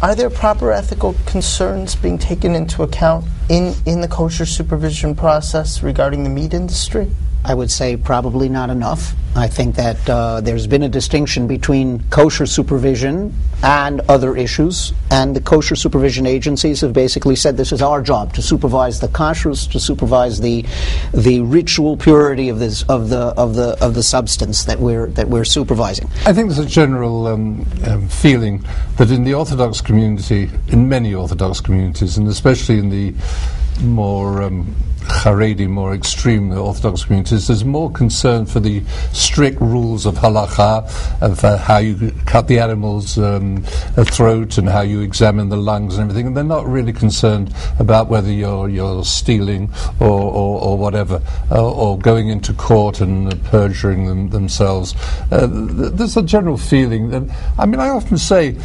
Are there proper ethical concerns being taken into account in the kosher supervision process regarding the meat industry? I would say probably not enough. I think that there's been a distinction between kosher supervision and other issues, and the kosher supervision agencies have basically said this is our job, to supervise the kashrus, to supervise the ritual purity of the substance that we're supervising. I think there's a general feeling that in the Orthodox community, in many Orthodox communities, and especially in the more Haredi, more extreme Orthodox communities, there's more concern for the strict rules of halacha, of how you cut the animal's throat and how you examine the lungs and everything, and they're not really concerned about whether you're stealing or whatever, or going into court and perjuring themselves. There's a general feeling that, I mean, I often say,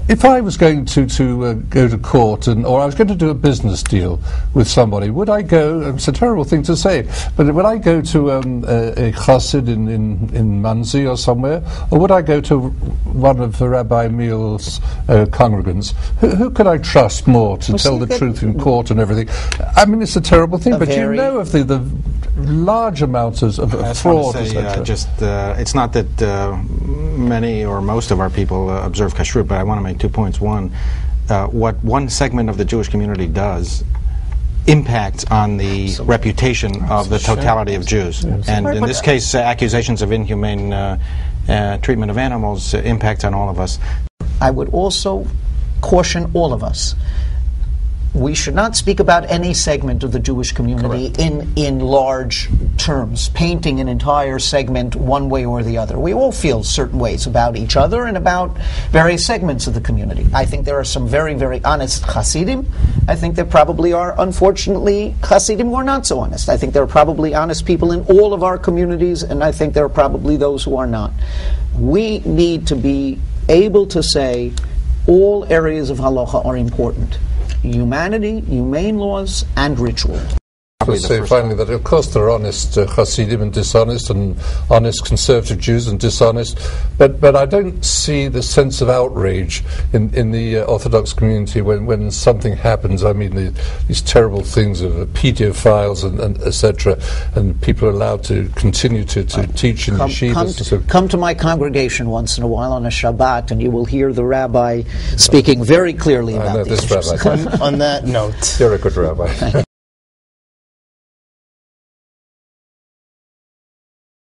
if I was going to go to court or I was going to do a business deal with somebody, would I go, it's a terrible thing to say, but would I go to a chassid in Manzi or somewhere, or would I go to one of Rabbi Meal's congregants? Who could I trust more to tell the truth in court and everything? I mean, it's a terrible thing, but you know of the large amounts of fraud. I just want to say, it's not that many or most of our people observe kashrut, but I want to make 2 points. One, what one segment of the Jewish community does impacts on the reputation of the totality of Jews. And in this case, accusations of inhumane treatment of animals impact on all of us. I would also caution all of us. We should not speak about any segment of the Jewish community in large terms, painting an entire segment one way or the other. We all feel certain ways about each other and about various segments of the community. I think there are some very, very honest Hasidim. I think there probably are, unfortunately, Hasidim who are not so honest. I think there are probably honest people in all of our communities, and I think there are probably those who are not. We need to be able to say all areas of halacha are important. Humanity, humane laws, and ritual. I would say finally that of course there are honest Hasidim and dishonest, and honest conservative Jews and dishonest, but I don't see the sense of outrage in the Orthodox community when something happens. I mean these terrible things of pedophiles and etc., and people are allowed to continue to teach in yeshivas. Come to my congregation once in a while on a Shabbat, and you will hear the rabbi speaking very clearly about this rabbi. On that note, you're a good rabbi.